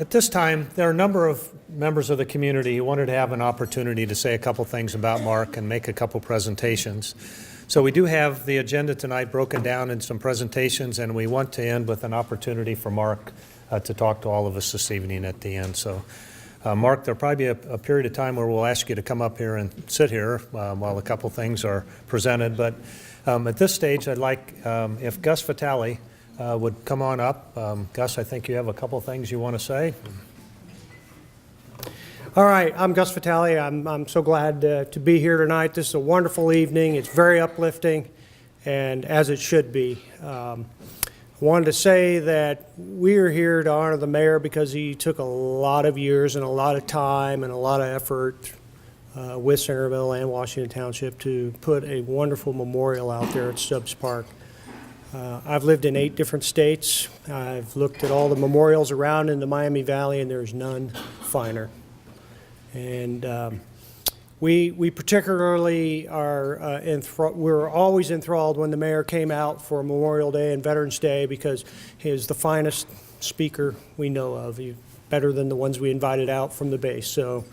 At this time, there are a number of members of the community who wanted to have an opportunity to say a couple things about Mark and make a couple presentations. So we do have the agenda tonight broken down in some presentations, and we want to end with an opportunity for Mark to talk to all of us this evening at the end. So, Mark, there'll probably be a period of time where we'll ask you to come up here and sit here while a couple things are presented. But at this stage, I'd like if Gus Vitale would come on up. Gus, I think you have a couple things you want to say. All right, I'm Gus Vitale. I'm so glad to be here tonight. This is a wonderful evening. It's very uplifting, and as it should be. I wanted to say that we are here to honor the mayor because he took a lot of years and a lot of time and a lot of effort with Centerville and Washington Township to put a wonderful memorial out there at Stubbs Park. I've lived in 8 different states. I've looked at all the memorials around in the Miami Valley, and there's none finer. And we particularly are we're always enthralled when the mayor came out for Memorial Day and Veterans Day because he is the finest speaker we know of. He's better than the ones we invited out from the base. So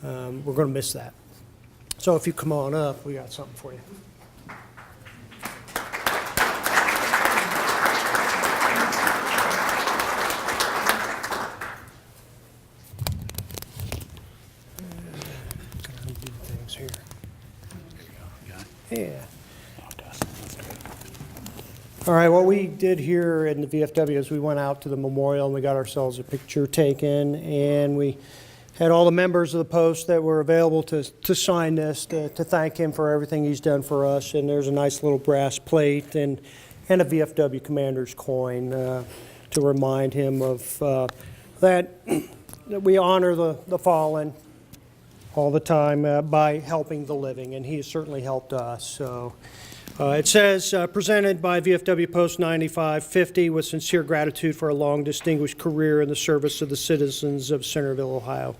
we're going to miss that. So if you come on up, we got something for you. Yeah. All right, what we did here in the VFW is we went out to the memorial and we got ourselves a picture taken, and we had all the members of the post that were available to sign this, to thank him for everything he's done for us. And there's a nice little brass plate and a VFW commander's coin to remind him of that we honor the fallen all the time by helping the living, and he has certainly helped us. So it says, presented by VFW Post 9550 with sincere gratitude for a long distinguished career in the service of the citizens of Centerville, Ohio.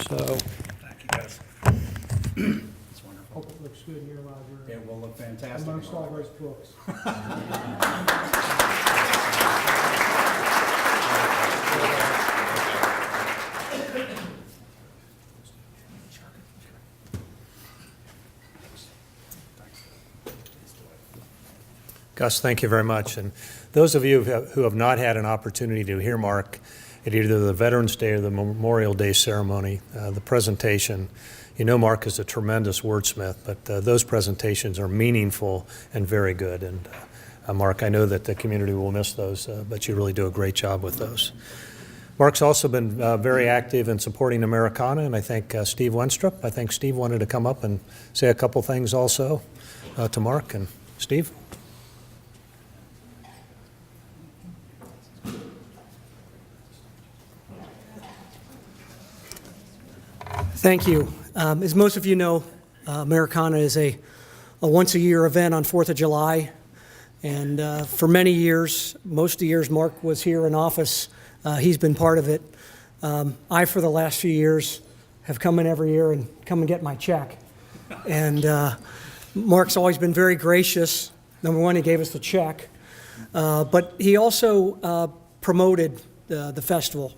So thank you, guys. It's wonderful. Hope it looks good in your library. It will look fantastic. Amongst all those books. Gus, thank you very much. And those of you who have not had an opportunity to hear Mark at either the Veterans Day or the Memorial Day ceremony, the presentation, you know Mark is a tremendous wordsmith, but those presentations are meaningful and very good. And Mark, I know that the community will miss those, but you really do a great job with those. Mark's also been very active in supporting Americana, and I think Steve Wenstrup, I think Steve wanted to come up and say a couple things also to Mark. And Steve? Thank you. As most of you know, Americana is a once-a-year event on 4th of July. And for many years, most of the years Mark was here in office, he's been part of it. I, for the last few years, have come in every year and come and get my check. And Mark's always been very gracious. Number one, he gave us the check. But he also promoted the festival.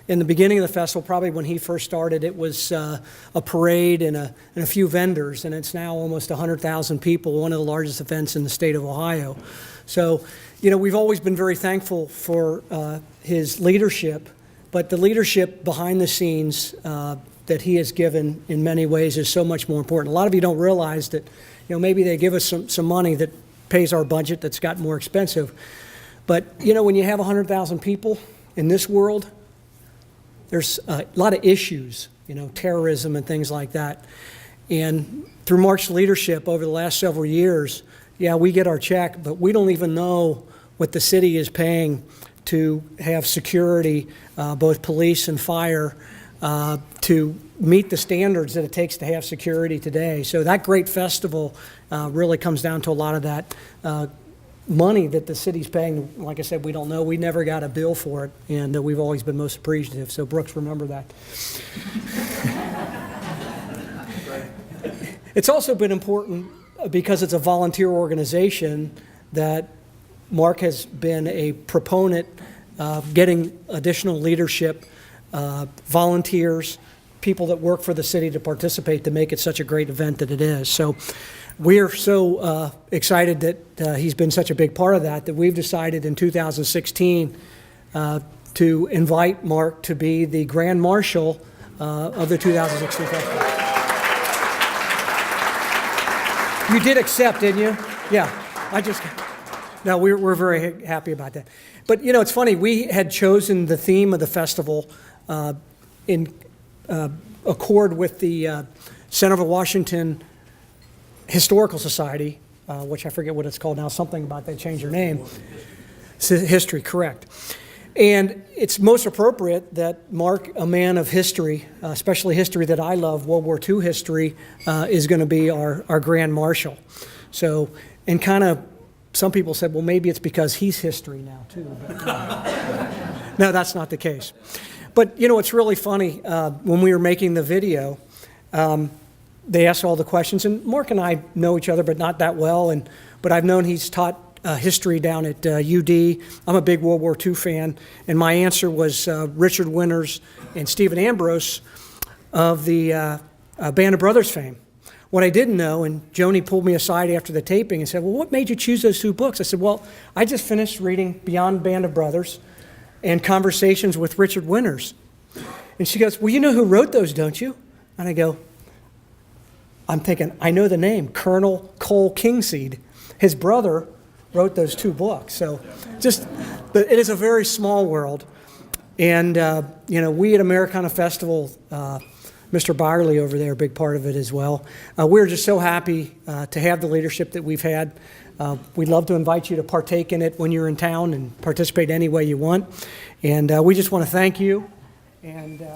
In the beginning of the festival, probably when he first started, it was a parade and a few vendors, and it's now almost 100,000 people, one of the largest events in the state of Ohio. So, you know, we've always been very thankful for his leadership, but the leadership behind the scenes that he has given in many ways is so much more important. A lot of you don't realize that, you know, maybe they give us some money that pays our budget that's gotten more expensive. But, you know, when you have 100,000 people in this world, there's a lot of issues, you know, terrorism and things like that. And through Mark's leadership over the last several years, yeah, we get our check, but we don't even know what the city is paying to have security, both police and fire, to meet the standards that it takes to have security today. So that great festival really comes down to a lot of that money that the city's paying. Like I said, we don't know. We never got a bill for it, and we've always been most appreciative. So Brooks, remember that. It's also been important because it's a volunteer organization that Mark has been a proponent getting additional leadership, volunteers, people that work for the city to participate to make it such a great event that it is. So we are so excited that he's been such a big part of that we've decided in 2016 to invite Mark to be the Grand Marshal of the 2016 festival. You did accept, didn't you? Yeah, no, we're very happy about that. But, you know, it's funny, we had chosen the theme of the festival in accord with the Centerville, Washington Historical Society, which I forget what it's called now, something about they changed their name. History, correct. And it's most appropriate that Mark, a man of history, especially history that I love, World War II history, is going to be our Grand Marshal. So, and kind of, some people said, well, maybe it's because he's history now, too. But, no, that's not the case. But, you know, it's really funny. When we were making the video, they asked all the questions, and Mark and I know each other, but not that well. But I've known he's taught history down at UD. I'm a big World War II fan, and my answer was Richard Winters and Stephen Ambrose of the Band of Brothers fame. What I didn't know, and Joni pulled me aside after the taping and said, well, what made you choose those two books? I said, well, I just finished reading Beyond Band of Brothers and Conversations with Richard Winters. And she goes, well, you know who wrote those, don't you? And I go, I'm thinking, I know the name, Colonel Cole Kingseed. His brother wrote those two books. So it is a very small world. And, you know, we at Americana Festival, Mr. Byerly over there, a big part of it as well. We're just so happy to have the leadership that we've had. We'd love to invite you to partake in it when you're in town and participate any way you want. And we just want to thank you. And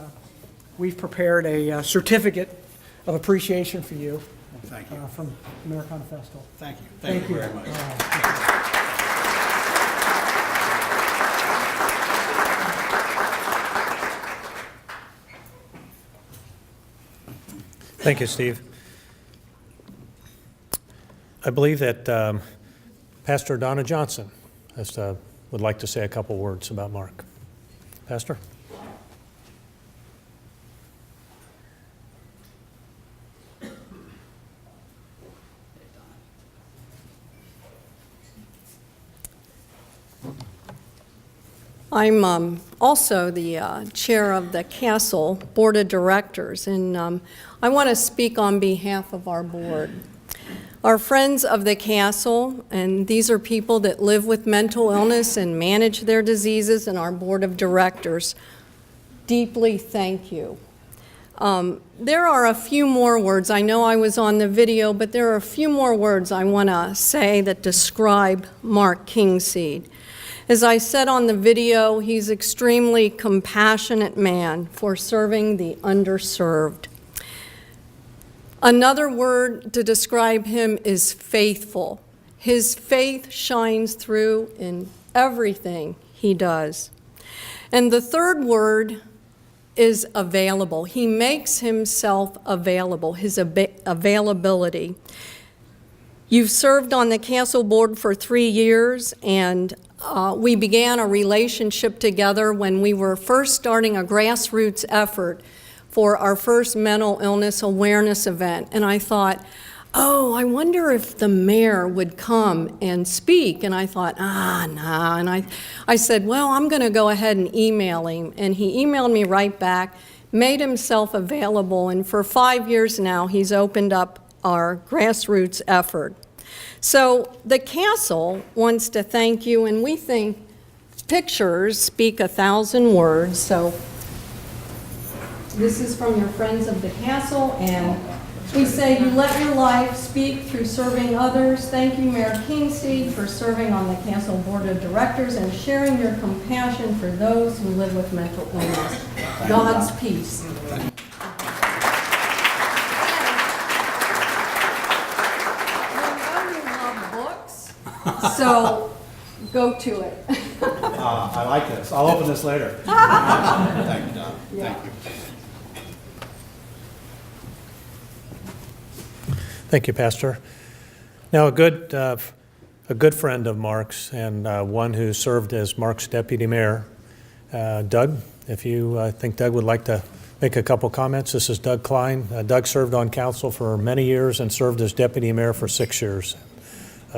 we've prepared a certificate of appreciation for you. Thank you. From Americana Festival. Thank you. Thank you very much. Thank you, Steve. I believe that Pastor Donna Johnson would like to say a couple words about Mark. Pastor? I'm also the chair of the Castle Board of Directors, and I want to speak on behalf of our board. Our friends of the Castle, and these are people that live with mental illness and manage their diseases, and our Board of Directors, deeply thank you. There are a few more words. I know I was on the video, but there are a few more words I want to say that describe Mark Kingseed. As I said on the video, he's an extremely compassionate man for serving the underserved. Another word to describe him is faithful. His faith shines through in everything he does. And the third word is available. He makes himself available, his availability. You've served on the Castle Board for 3 years, and we began a relationship together when we were first starting a grassroots effort for our first mental illness awareness event. And I thought, oh, I wonder if the mayor would come and speak. And I thought, nah. And I said, well, I'm going to go ahead and email him. And he emailed me right back, made himself available. And for 5 years now, he's opened up our grassroots effort. So the Castle wants to thank you, and we think pictures speak 1,000 words. So this is from your friends of the Castle, and we say, you let your life speak through serving others. Thank you, Mayor Kingseed, for serving on the Castle Board of Directors and sharing your compassion for those who live with mental illness. God's peace. So go to it. I like this. I'll open this later. Thank you, Don. Yeah. Thank you. Thank you, Pastor. Now, a good friend of Mark's and one who served as Mark's deputy mayor Doug, if you think Doug would like to make a couple comments. This is Doug Klein. Doug served on council for many years and served as deputy mayor for 6 years.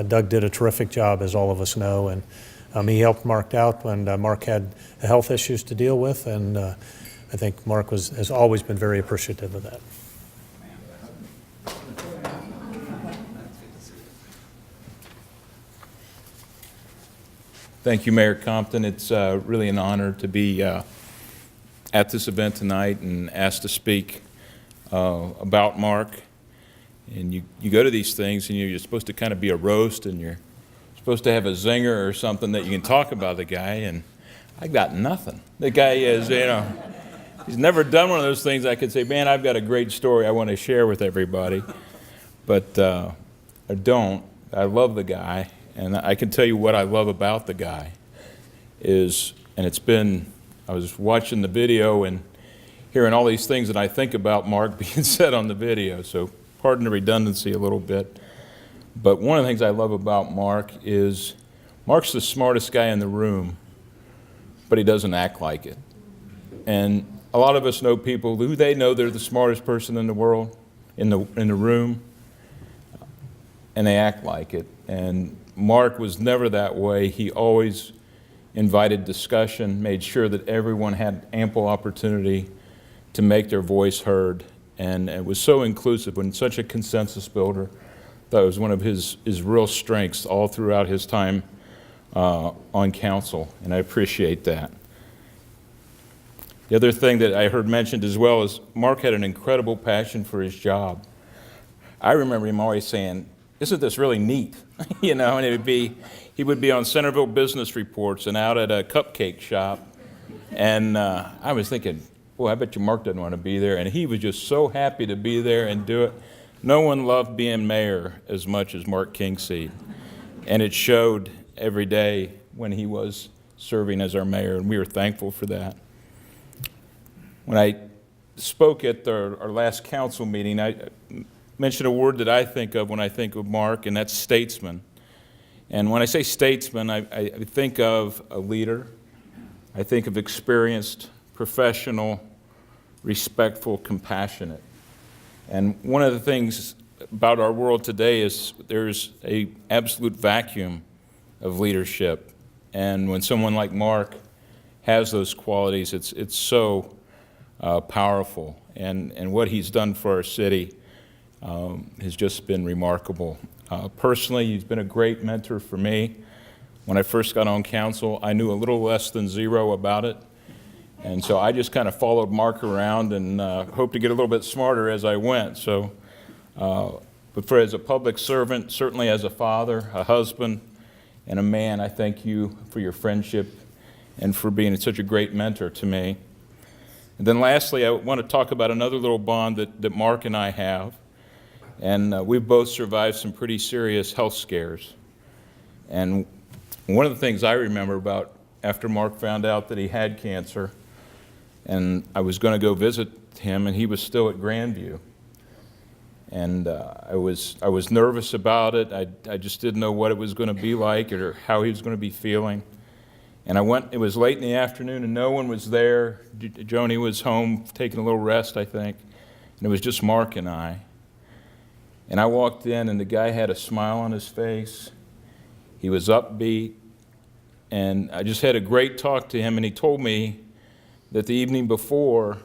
Doug did a terrific job, as all of us know, and he helped Mark out when Mark had health issues to deal with, and I think Mark has always been very appreciative of that. Thank you, Mayor Compton. It's really an honor to be at this event tonight and asked to speak about Mark. And you go to these things and you're supposed to kind of be a roast, and you're supposed to have a zinger or something that you can talk about the guy, and I got nothing. The guy is, he's never done one of those things I could say, man, I've got a great story I want to share with everybody. But I don't. I love the guy. And I can tell you what I love about the guy is, and I was watching the video and hearing all these things that I think about Mark being said on the video, so pardon the redundancy a little bit. But one of the things I love about Mark is Mark's the smartest guy in the room, but he doesn't act like it. And a lot of us know people who they know they're the smartest person in the world, in the room, and they act like it. And Mark was never that way. He always invited discussion, made sure that everyone had ample opportunity to make their voice heard, and it was so inclusive and such a consensus builder. That was one of his real strengths all throughout his time on council, and I appreciate that. The other thing that I heard mentioned as well is Mark had an incredible passion for his job. I remember him always saying, isn't this really neat? And he would be on Centerville business reports and out at a cupcake shop. And I was thinking, boy, I bet you Mark doesn't want to be there. And he was just so happy to be there and do it. No one loved being mayor as much as Mark Kingseed. And it showed every day when he was serving as our mayor, and we were thankful for that. When I spoke at our last council meeting, I mention a word that I think of when I think of Mark, and that's statesman. And when I say statesman, I think of a leader. I think of experienced, professional, respectful, compassionate. And one of the things about our world today is there's an absolute vacuum of leadership. And when someone like Mark has those qualities, it's so powerful. And what he's done for our city has just been remarkable. Personally, he's been a great mentor for me. When I first got on council, I knew a little less than zero about it. And so I just kind of followed Mark around and hoped to get a little bit smarter as I went. So, but as a public servant, certainly as a father, a husband, and a man, I thank you for your friendship and for being such a great mentor to me. And then lastly, I want to talk about another little bond that Mark and I have. And we've both survived some pretty serious health scares. And one of the things I remember about after Mark found out that he had cancer, and I was going to go visit him, and he was still at Grandview. And I was nervous about it. I just didn't know what it was going to be like or how he was going to be feeling. And I went, it was late in the afternoon, and no one was there. Joni was home taking a little rest, I think. And it was just Mark and I. And I walked in, and the guy had a smile on his face. He was upbeat. And I just had a great talk to him, and he told me that the evening before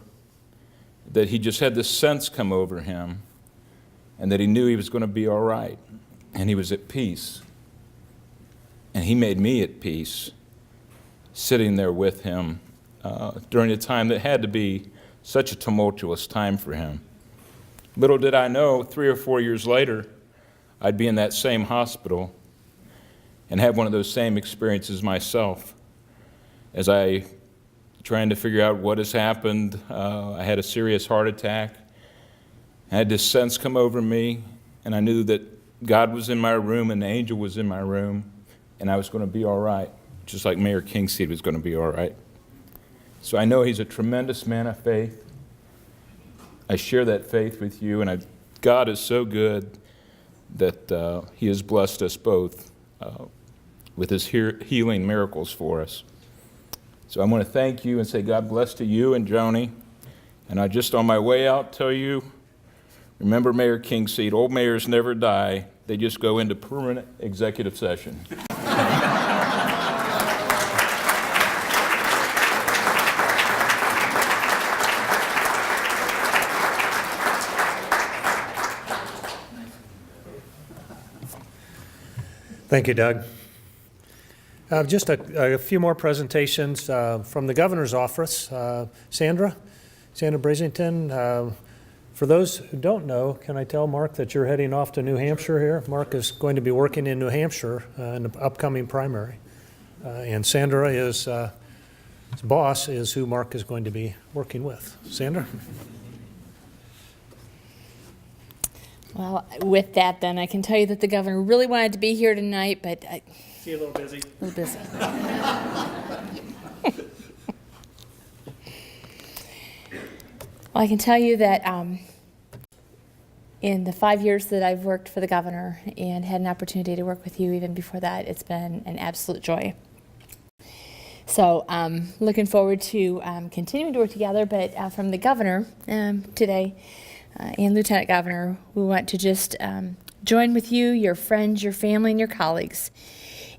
that he just had this sense come over him and that he knew he was going to be all right, and he was at peace. And he made me at peace sitting there with him during a time that had to be such a tumultuous time for him. Little did I know, 3 or 4 years later, I'd be in that same hospital and have one of those same experiences myself. As I trying to figure out what has happened, I had a serious heart attack. I had this sense come over me, and I knew that God was in my room and the angel was in my room, and I was going to be all right, just like Mayor Kingseed was going to be all right. So I know he's a tremendous man of faith. I share that faith with you, and God is so good that he has blessed us both with his healing miracles for us. So I want to thank you and say God bless to you and Joni. And I just on my way out tell you, remember Mayor Kingseed, old mayors never die. They just go into permanent executive session. Thank you, Doug. Just a few more presentations from the governor's office. Sandra Brazington. For those who don't know, can I tell Mark that you're heading off to New Hampshire here? Mark is going to be working in New Hampshire in the upcoming primary. And Sandra is, his boss is who Mark is going to be working with. Sandra? Well, with that, then, I can tell you that the governor really wanted to be here tonight, but See you a little busy. a little busy. Well, I can tell you that in the 5 years that I've worked for the governor and had an opportunity to work with you even before that, it's been an absolute joy. So looking forward to continuing to work together, but from the governor today, and Lieutenant Governor, we want to just join with you, your friends, your family, and your colleagues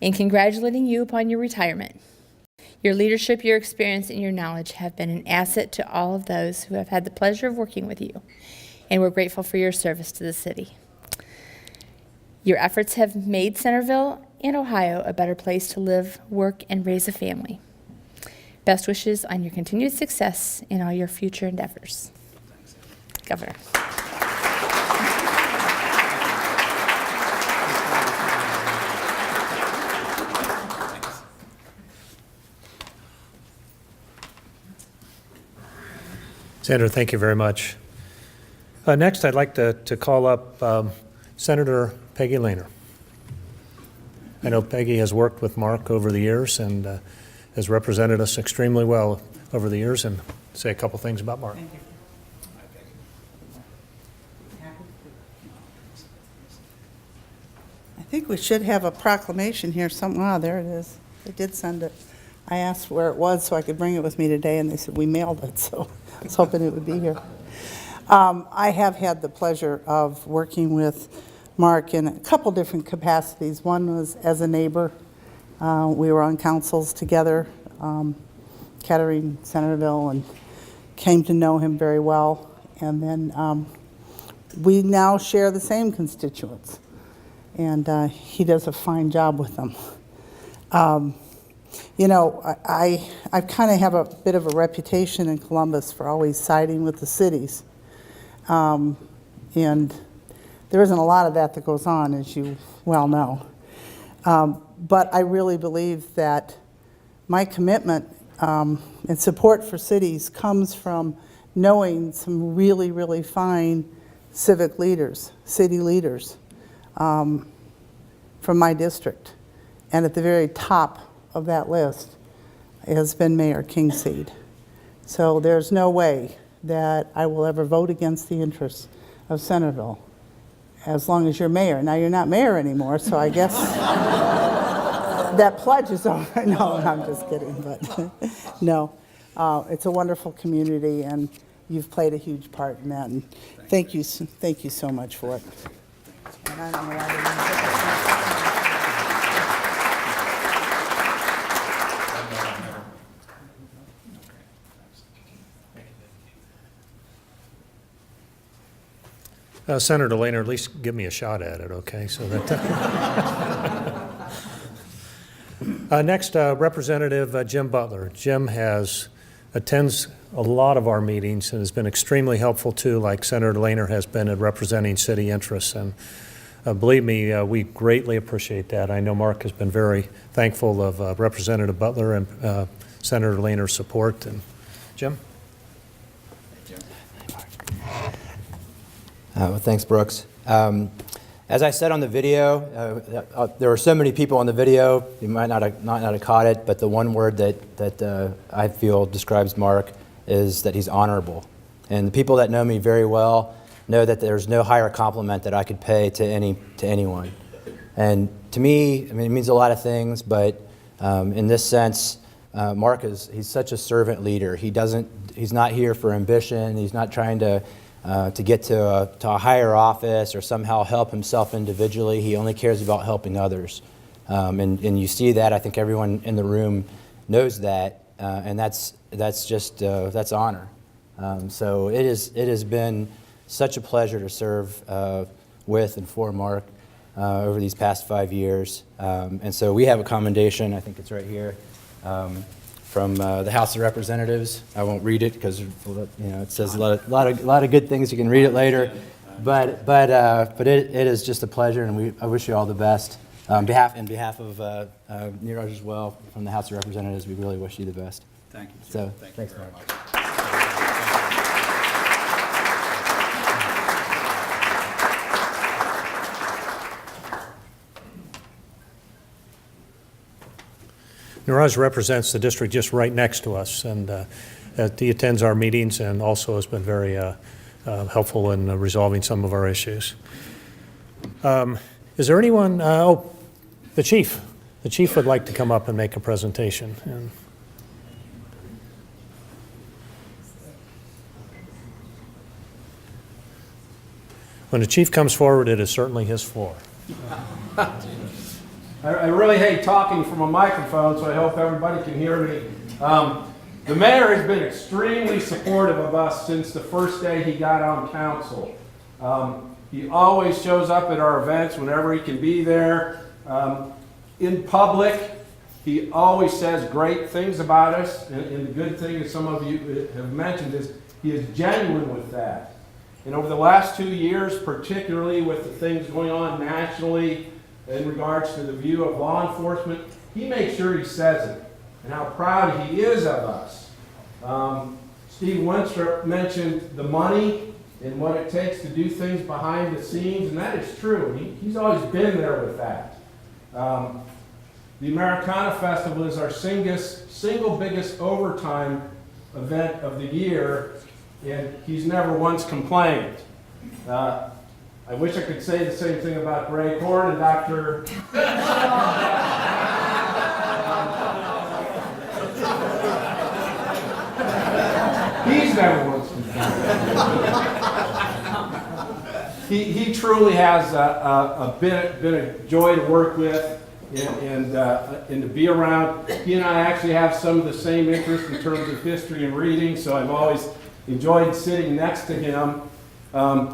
in congratulating you upon your retirement. Your leadership, your experience, and your knowledge have been an asset to all of those who have had the pleasure of working with you, and we're grateful for your service to the city. Your efforts have made Centerville and Ohio a better place to live, work, and raise a family. Best wishes on your continued success in all your future endeavors. Governor. Sandra, thank you very much. Next, I'd like to call up Senator Peggy Lehner. I know Peggy has worked with Mark over the years and has represented us extremely well over the years, and say a couple things about Mark. Thank you. I think we should have a proclamation here somewhere. There it is. They did send it. I asked where it was so I could bring it with me today, and they said we mailed it, so I was hoping it would be here. I have had the pleasure of working with Mark in a couple different capacities. One was as a neighbor. We were on councils together, Kettering, Centerville, and came to know him very well. And then we now share the same constituents, and he does a fine job with them. You know, I kind of have a bit of a reputation in Columbus for always siding with the cities. And there isn't a lot of that goes on, as you well know. But I really believe that my commitment and support for cities comes from knowing some really, really fine civic leaders, city leaders from my district. And at the very top of that list has been Mayor Kingseed. So there's no way that I will ever vote against the interests of Centerville as long as you're mayor. Now, you're not mayor anymore, so I guess that pledge is over. No, I'm just kidding, but no. It's a wonderful community, and you've played a huge part in that, and thank you so much for it. And I don't know why they didn't put this Senator Lehner, at least give me a shot at it, okay? So that. Next, Representative Jim Butler. Jim attends a lot of our meetings and has been extremely helpful too, like Senator Lehner has been in representing city interests. And believe me, we greatly appreciate that. I know Mark has been very thankful of Representative Butler and Senator Lehner's support. And Jim? Well, thanks, Brooks. As I said on the video, there were so many people on the video, you might not have caught it, but the one word that I feel describes Mark is that he's honorable. And the people that know me very well know that there's no higher compliment that I could pay to anyone. And to me, I mean, it means a lot of things, but in this sense, Mark he's such a servant leader. He's not here for ambition. He's not trying to get to a higher office or somehow help himself individually. He only cares about helping others. And you see that. I think everyone in the room knows that, and that's honor. So it has been such a pleasure to serve with and for Mark over these past 5 years. And so we have a commendation, I think it's right here, from the House of Representatives. I won't read it because it says a lot of good things. You can read it later. But it is just a pleasure, and I wish you all the best. On behalf of Neeraj as well, from the House of Representatives, we really wish you the best. Thank you. So, Thank thanks, you very Mark. much. Neeraj represents the district just right next to us, and he attends our meetings and also has been very helpful in resolving some of our issues. Is there anyone, the chief. The chief would like to come up and make a presentation. And when the chief comes forward, it is certainly his floor. I really hate talking from a microphone, so I hope everybody can hear me. The mayor has been extremely supportive of us since the first day he got on council. He always shows up at our events whenever he can be there. In public, he always says great things about us, and the good thing, as some of you have mentioned, is he is genuine with that. And over the last 2 years, particularly with the things going on nationally in regards to the view of law enforcement, he makes sure he says it and how proud he is of us. Steve Winstrup mentioned the money and what it takes to do things behind the scenes, and that is true. He's always been there with that. The Americana Festival is our single biggest overtime event of the year, and he's never once complained. I wish I could say the same thing about Greg Horn and Dr. He's never once complained. He truly has been a joy to work with and to be around. He and I actually have some of the same interests in terms of history and reading, so I've always enjoyed sitting next to him.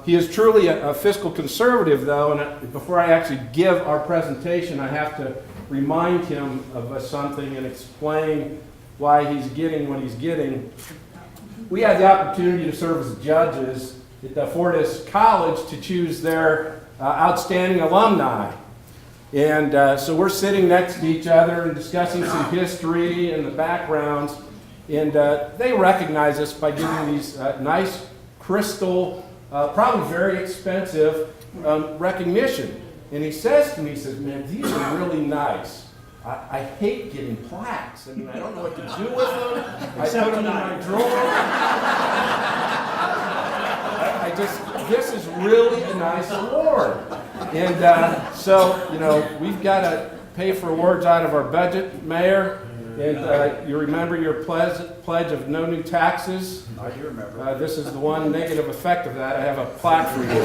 He is truly a fiscal conservative, though, and before I actually give our presentation, I have to remind him of something and explain why he's getting what he's getting. We had the opportunity to serve as judges at the Fortis College to choose their outstanding alumni. And so we're sitting next to each other and discussing some history and the backgrounds, and they recognize us by giving these nice crystal, probably very expensive recognition. And he says to me, he says, man, these are really nice. I hate getting plaques. I mean, I don't know what to do with them. I put them in my drawer. This is really a nice award. And so, we've got to pay for awards out of our budget, Mayor. And you remember your pledge of no new taxes? I do remember. This is the one negative effect of that. I have a plaque for you.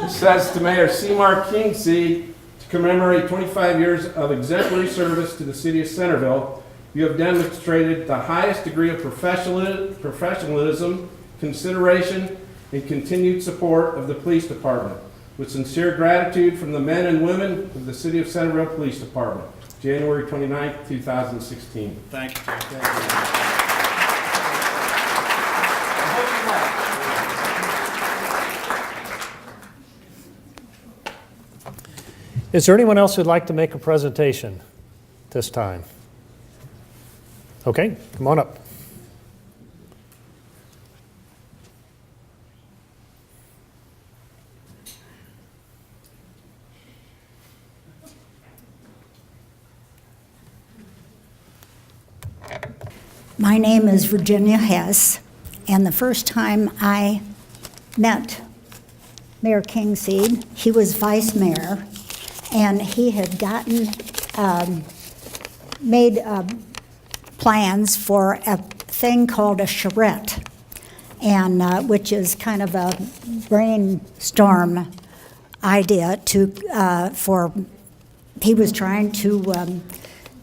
It says to Mayor Seymour Kingseed, to commemorate 25 years of exemplary service to the City of Centerville, you have demonstrated the highest degree of professionalism, consideration, and continued support of the police department. With sincere gratitude from the men and women of the City of Centerville Police Department. January 29th, 2016. Thank you, Chief. Thank you. is there anyone else who'd like to make a presentation this time? Okay, come on up. My name is Virginia Hess, and the first time I met Mayor Kingseed, he was vice mayor, and he had gotten, made plans for a thing called a charrette, and which is kind of a brainstorm idea he was trying to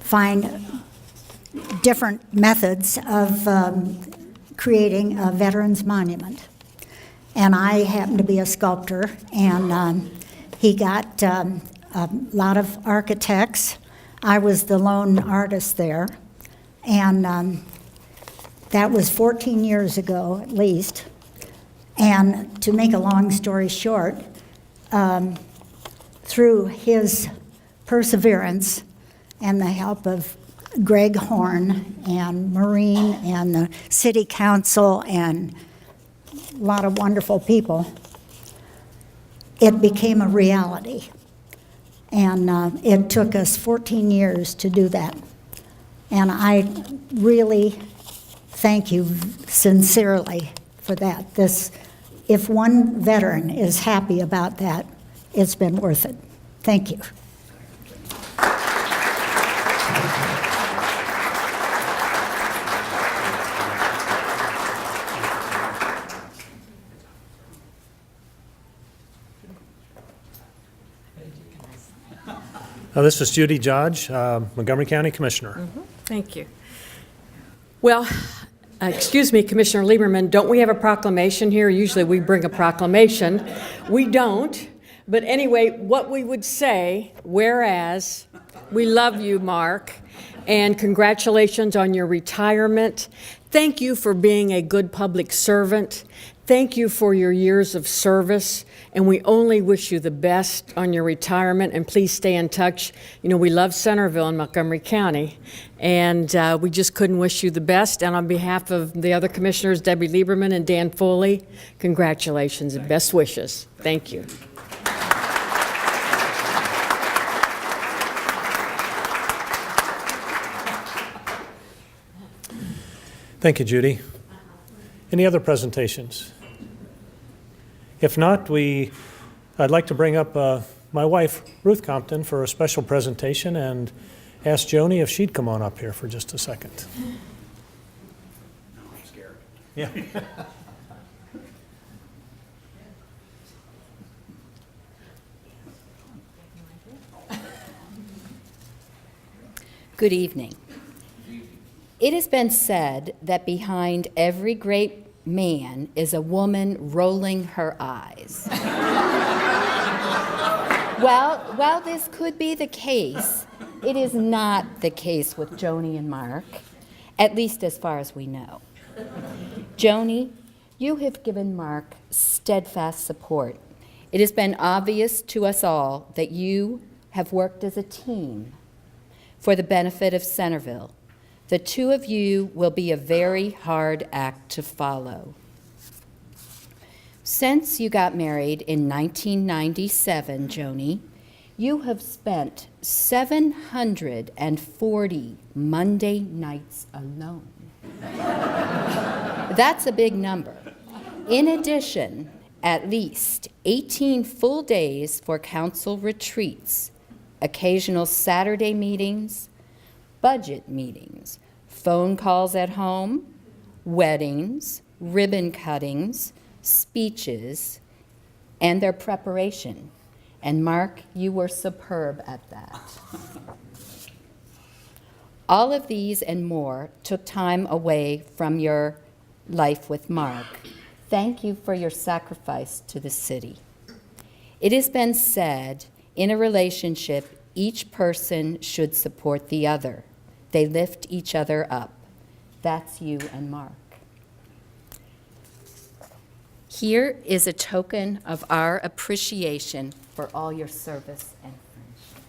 find different methods of creating a veterans monument. And I happen to be a sculptor, and he got a lot of architects. I was the lone artist there, and that was 14 years ago at least. And to make a long story short, through his perseverance and the help of Greg Horn and Maureen and the city council and a lot of wonderful people, it became a reality. And it took us 14 years to do that. And I really thank you sincerely for that. If one veteran is happy about that, it's been worth it. Thank you. This is Judy Dodge, Montgomery County Commissioner. Thank you. Well, excuse me, Commissioner Lieberman, don't we have a proclamation here? Usually we bring a proclamation. We don't. But anyway, what we would say, whereas we love you, Mark, and congratulations on your retirement. Thank you for being a good public servant. Thank you for your years of service, and we only wish you the best on your retirement, and please stay in touch. You know, we love Centerville and Montgomery County, and we just couldn't wish you the best. And on behalf of the other commissioners, Debbie Lieberman and Dan Foley, congratulations and best wishes. Thank you. Thank you, Judy. Any other presentations? If not, I'd like to bring up my wife, Ruth Compton, for a special presentation and ask Joni if she'd come on up here for just a second. No, I'm scared. Yeah. Good evening. It has been said that behind every great man is a woman rolling her eyes. While this could be the case, it is not the case with Joni and Mark, at least as far as we know. Joni, you have given Mark steadfast support. It has been obvious to us all that you have worked as a team for the benefit of Centerville. The two of you will be a very hard act to follow. Since you got married in 1997, Joni, you have spent 740 Monday nights alone. That's a big number. In addition, at least 18 full days for council retreats, occasional Saturday meetings, budget meetings, phone calls at home, weddings, ribbon cuttings, speeches, and their preparation. And Mark, you were superb at that. All of these and more took time away from your life with Mark. Thank you for your sacrifice to the city. It has been said, in a relationship, each person should support the other. They lift each other up. That's you and Mark. Here is a token of our appreciation for all your service and friendship.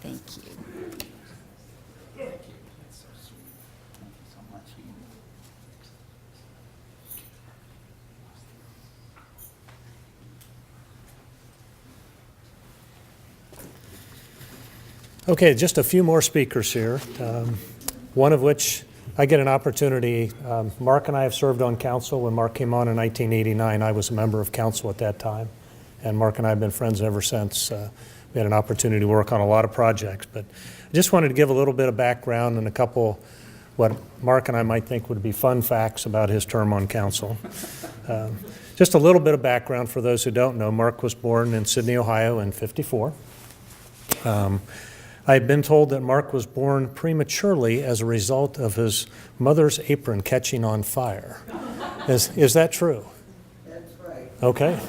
Thank you. Okay, just a few more speakers here, one of which I get an opportunity. Mark and I have served on council. When Mark came on in 1989, I was a member of council at that time, and Mark and I have been friends ever since. We had an opportunity to work on a lot of projects, but I just wanted to give a little bit of background and a couple what Mark and I might think would be fun facts about his term on council. Just a little bit of background for those who don't know. Mark was born in Sydney, Ohio in '54. I've been told that Mark was born prematurely as a result of his mother's apron catching on fire. Is that true? That's right. Okay.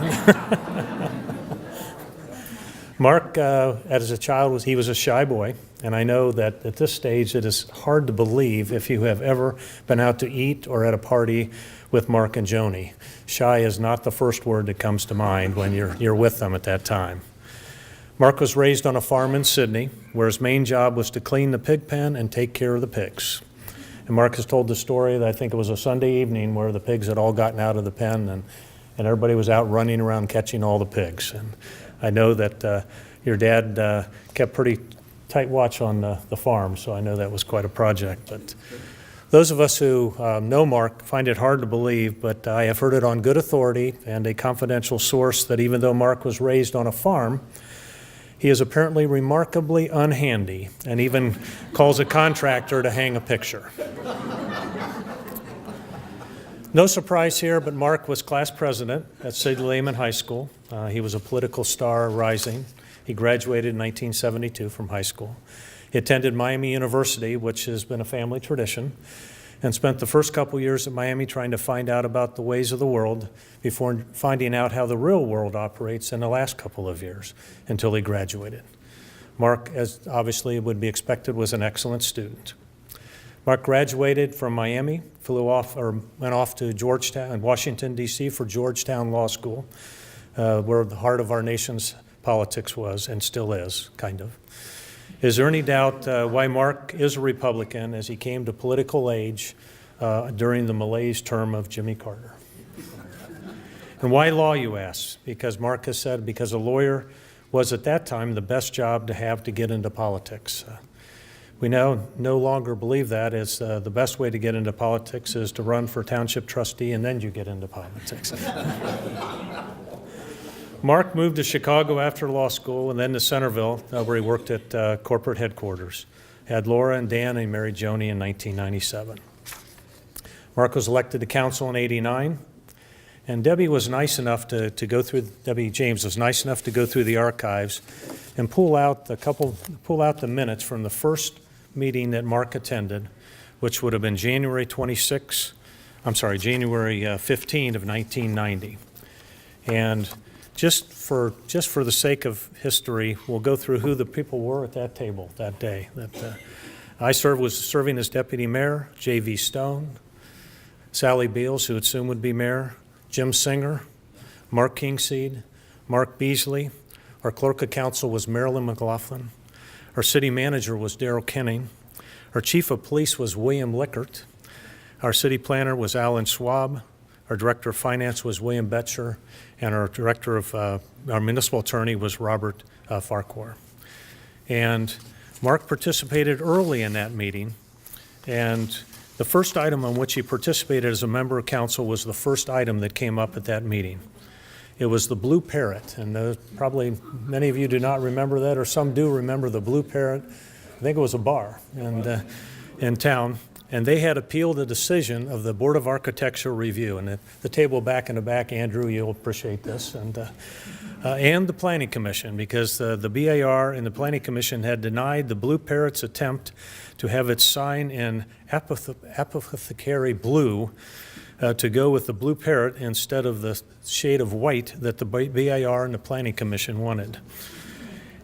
Mark, as a child, he was a shy boy, and I know that at this stage it is hard to believe if you have ever been out to eat or at a party with Mark and Joni. Shy is not the first word that comes to mind when you're with them at that time. Mark was raised on a farm in Sydney, where his main job was to clean the pig pen and take care of the pigs. And Mark has told the story that I think it was a Sunday evening where the pigs had all gotten out of the pen and everybody was out running around catching all the pigs. And I know that your dad kept pretty tight watch on the farm, so I know that was quite a project. But those of us who know Mark find it hard to believe, but I have heard it on good authority and a confidential source that even though Mark was raised on a farm, he is apparently remarkably unhandy and even calls a contractor to hang a picture. No surprise here, but Mark was class president at Sid Lehman High School. He was a political star rising. He graduated in 1972 from high school. He attended Miami University, which has been a family tradition, and spent the first couple years at Miami trying to find out about the ways of the world before finding out how the real world operates in the last couple of years until he graduated. Mark, as obviously would be expected, was an excellent student. Mark graduated from Miami, went off to Georgetown, Washington, D.C. for Georgetown Law School, where the heart of our nation's politics was and still is, kind of. Is there any doubt why Mark is a Republican as he came to political age during the malaise term of Jimmy Carter? And why law, you ask? Because Mark has said because a lawyer was at that time the best job to have to get into politics. We now no longer believe that as the best way to get into politics is to run for township trustee and then you get into politics. Mark moved to Chicago after law school and then to Centerville, where he worked at corporate headquarters. Had Laura and Dan and married Joni in 1997. Mark was elected to council in '89, and Debbie James was nice enough to go through the archives and pull out the minutes from the first meeting that Mark attended, which would have been January 15 of 1990. And just for the sake of history, we'll go through who the people were at that table that day. I was serving as deputy mayor, J.V. Stone, Sally Beals, who soon would be mayor, Jim Singer, Mark Kingseed, Mark Beasley. Our clerk of council was Marilyn McLaughlin. Our city manager was Darrell Kenning. Our chief of police was William Lickert. Our city planner was Alan Schwab. Our director of finance was William Betcher, and our our municipal attorney was Robert Farquhar. And Mark participated early in that meeting, and the first item on which he participated as a member of council was the first item that came up at that meeting. It was the Blue Parrot, and probably many of you do not remember that, or some do remember the Blue Parrot. I think it was a bar in town. And they had appealed the decision of the Board of Architecture Review. And the table back in the back, Andrew, you'll appreciate this, and the Planning Commission, because the BAR and the Planning Commission had denied the Blue Parrot's attempt to have its sign in apothecary blue to go with the Blue Parrot instead of the shade of white that the BAR and the Planning Commission wanted.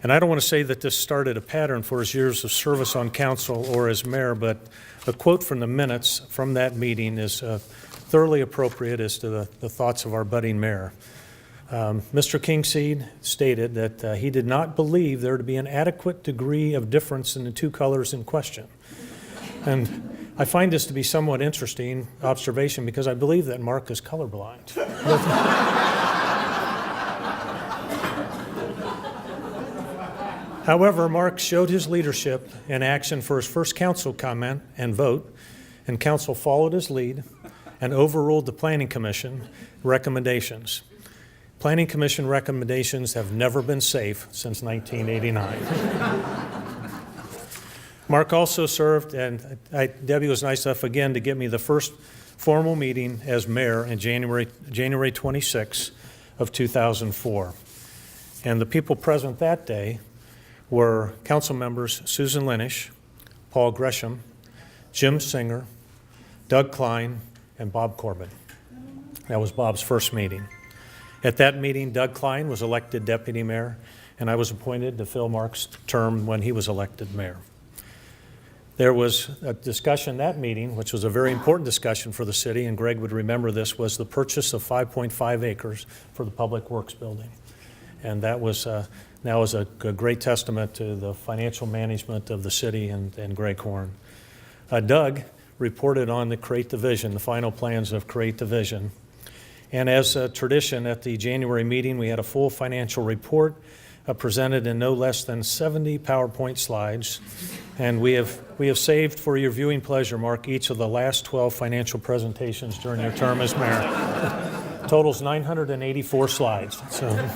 And I don't want to say that this started a pattern for his years of service on council or as mayor, but a quote from the minutes from that meeting is thoroughly appropriate as to the thoughts of our budding mayor. Mr. Kingseed stated that he did not believe there to be an adequate degree of difference in the two colors in question. And I find this to be somewhat interesting observation because I believe that Mark is colorblind. However, Mark showed his leadership in action for his first council comment and vote and council followed his lead and overruled the Planning Commission recommendations. Planning Commission recommendations have never been safe since 1989. Mark also served, and Debbie was nice enough again to get me the first formal meeting as mayor in January 26 of 2004. And the people present that day were council members Susan Linish, Paul Gresham, Jim Singer, Doug Klein, and Bob Corbin. That was Bob's first meeting. At that meeting, Doug Klein was elected deputy mayor, and I was appointed to fill Mark's term when he was elected mayor. There was a discussion that meeting, which was a very important discussion for the city, and Greg would remember this, was the purchase of 5.5 acres for the Public Works building. And that was now is a great testament to the financial management of the city and Greg Horn. Doug reported on the Create Division, the final plans of Create Division. And as a tradition at the January meeting, we had a full financial report presented in no less than 70 PowerPoint slides. And we have saved for your viewing pleasure, Mark, each of the last 12 financial presentations during your term as mayor. Totals 984 slides. So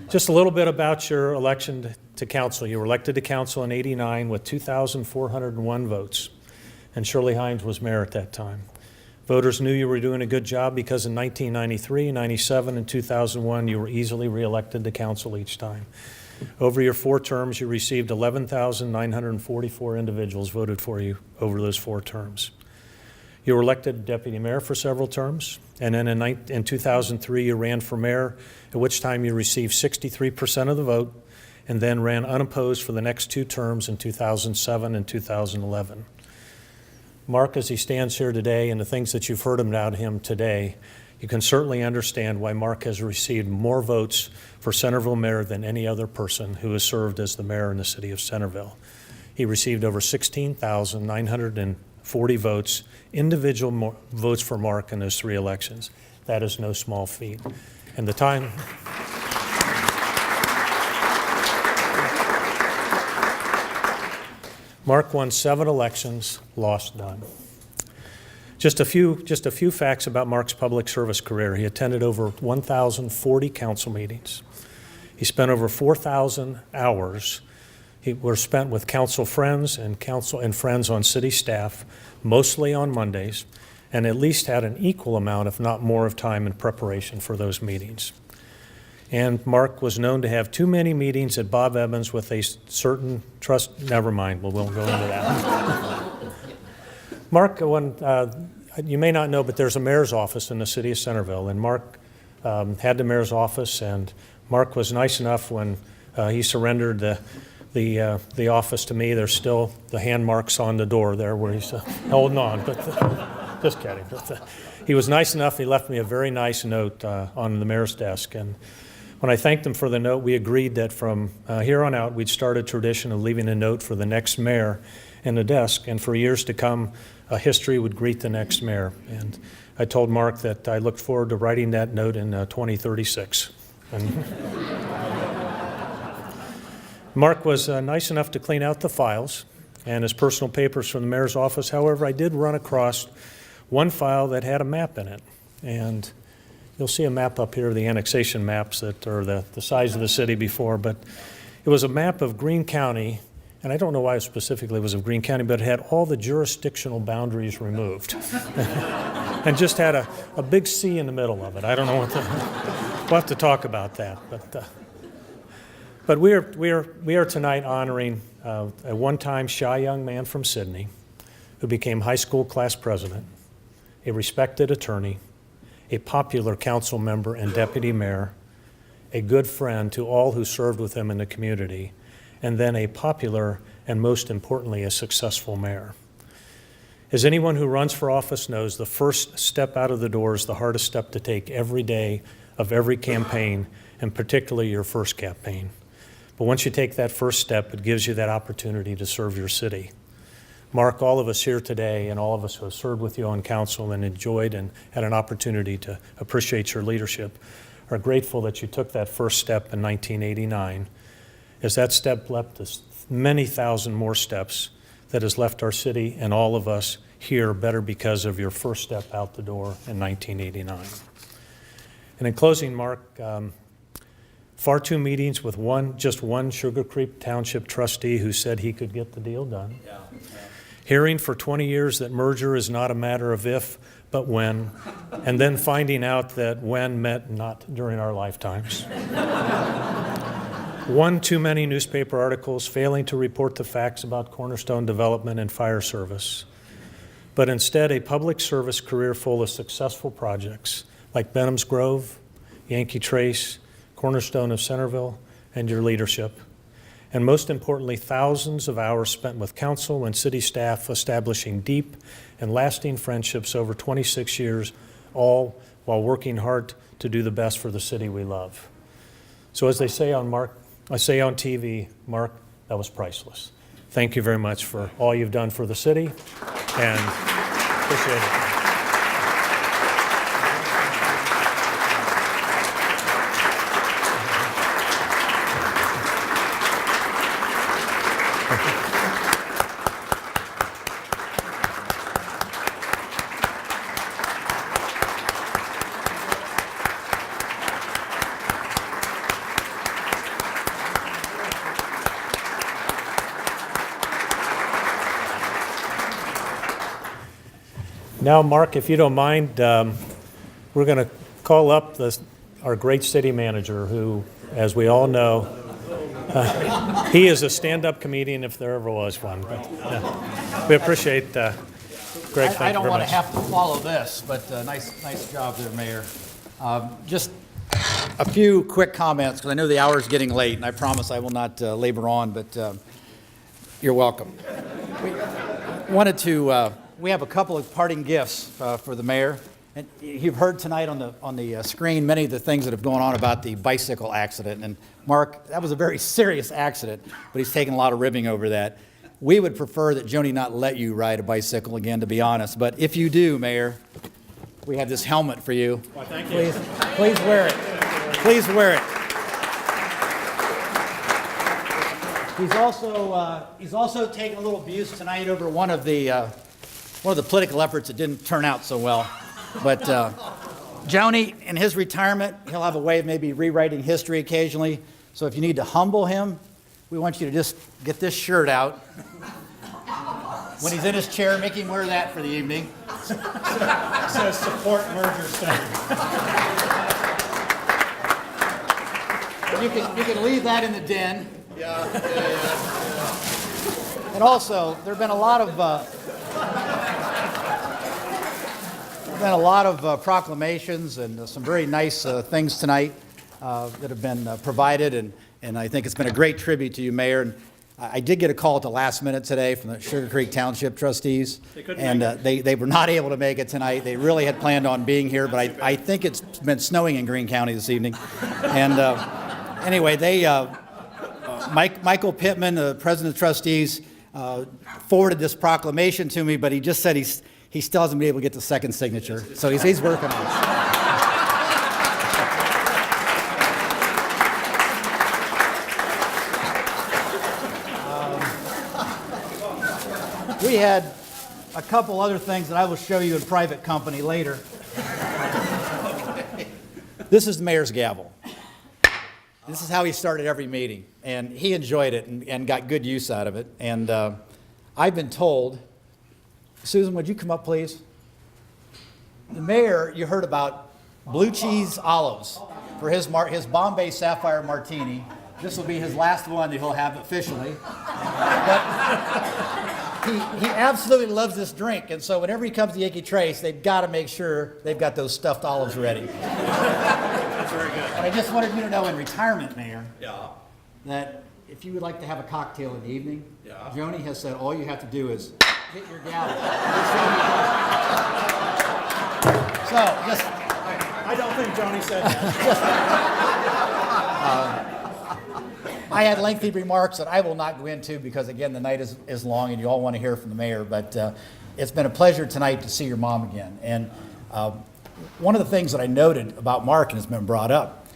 just a little bit about your election to council. You were elected to council in '89 with 2,401 votes. And Shirley Hines was mayor at that time. Voters knew you were doing a good job because in 1993, 97, and 2001, you were easily reelected to council each time. Over your 4 terms, you received 11,944 individuals voted for you over those 4 terms. You were elected deputy mayor for several terms, and then in 2003, you ran for mayor, at which time you received 63% of the vote, and then ran unopposed for the next 2 terms in 2007 and 2011. Mark, as he stands here today, and the things that you've heard about him today, you can certainly understand why Mark has received more votes for Centerville mayor than any other person who has served as the mayor in the city of Centerville. He received over 16,940 votes, individual votes for Mark in those 3 elections. That is no small feat. And the time... Mark won 7 elections, lost none. Just a few facts about Mark's public service career. He attended over 1,040 council meetings. He spent over 4,000 hours. He were spent with council friends and friends on city staff, mostly on Mondays, and at least had an equal amount, if not more, of time in preparation for those meetings. And Mark was known to have too many meetings at Bob Evans with a certain trust. Never mind, we won't go into that. Mark, you may not know, but there's a mayor's office in the city of Centerville, and Mark had the mayor's office, and Mark was nice enough when he surrendered the office to me. There's still the hand marks on the door there where he's holding on, but just kidding. But, he was nice enough, he left me a very nice note on the mayor's desk, and when I thanked him for the note, we agreed that from here on out, we'd start a tradition of leaving a note for the next mayor in the desk, and for years to come, history would greet the next mayor. And I told Mark that I looked forward to writing that note in 2036. And Mark was nice enough to clean out the files and his personal papers from the mayor's office. However, I did run across one file that had a map in it, and you'll see a map up here, the annexation maps that are the size of the city before, but it was a map of Greene County, and I don't know why it specifically was of Greene County, but it had all the jurisdictional boundaries removed. And just had a big C in the middle of it. I don't know what we'll have to talk about that. But we are tonight honoring a one-time shy young man from Sydney who became high school class president, a respected attorney, a popular council member and deputy mayor, a good friend to all who served with him in the community, and then a popular and most importantly, a successful mayor. As anyone who runs for office knows, the first step out of the door is the hardest step to take every day of every campaign, and particularly your first campaign. But once you take that first step, it gives you that opportunity to serve your city. Mark, all of us here today and all of us who have served with you on council and enjoyed and had an opportunity to appreciate your leadership are grateful that you took that first step in 1989. As that step leapt many thousand more steps that has left our city and all of us here better because of your first step out the door in 1989. And in closing, Mark, far too meetings with just one Sugar Creek Township trustee who said he could get the deal done. Hearing for 20 years that merger is not a matter of if, but when, and then finding out that when meant not during our lifetimes. One too many newspaper articles failing to report the facts about Cornerstone Development and Fire Service, but instead a public service career full of successful projects like Benham's Grove, Yankee Trace, Cornerstone of Centerville, and your leadership. And most importantly, thousands of hours spent with council and city staff establishing deep and lasting friendships over 26 years, all while working hard to do the best for the city we love. So as they say on TV, Mark, that was priceless. Thank you very much for all you've done for the city, and appreciate it. Now, Mark, if you don't mind, we're going to call up our great city manager who, as we all know, he is a stand-up comedian if there ever was one. But, we appreciate Greg, thank you very much. I don't want to have to follow this, but nice job there, Mayor. Just a few quick comments, because I know the hour is getting late, and I promise I will not labor on, but you're welcome. We have a couple of parting gifts for the mayor. And you've heard tonight on the screen many of the things that have gone on about the bicycle accident. And Mark, that was a very serious accident, but he's taken a lot of ribbing over that. We would prefer that Joni not let you ride a bicycle again, to be honest. But if you do, Mayor, we have this helmet for you. Well, thank you. Please wear it. Please wear it. He's also taken a little abuse tonight over one of the political efforts that didn't turn out so well. But Joni, in his retirement, he'll have a way of maybe rewriting history occasionally. So if you need to humble him, we want you to just get this shirt out. When he's in his chair, make him wear that for the evening. It says support merger center. You can leave that in the den. Yeah. And also, there have been a lot of proclamations and some very nice things tonight that have been provided, and I think it's been a great tribute to you, Mayor. And I did get a call at the last minute today from the Sugar Creek Township trustees, and they were not able to make it tonight. They really had planned on being here, but I think it's been snowing in Greene County this evening. And anyway, Michael Pittman, the president of the trustees, forwarded this proclamation to me, but he just said he still hasn't been able to get the second signature, so he's working on it. We had a couple other things that I will show you in private company later. This is the mayor's gavel. This is how he started every meeting, and he enjoyed it and got good use out of it. And I've been told, Susan, would you come up, please? The mayor, you heard about blue cheese olives for his Bombay Sapphire Martini. This will be his last one that he'll have officially. But he absolutely loves this drink, and so whenever he comes to Yankee Trace, they've got to make sure they've got those stuffed olives ready. That's very good. But I just wanted you to know in retirement, Mayor, that if you would like to have a cocktail in the evening, Joni has said all you have to do is hit your gavel. I don't think Joni said that. I had lengthy remarks that I will not go into because, again, the night is long and you all want to hear from the mayor. But it's been a pleasure tonight to see your mom again. And one of the things that I noted about Mark, and has been brought up,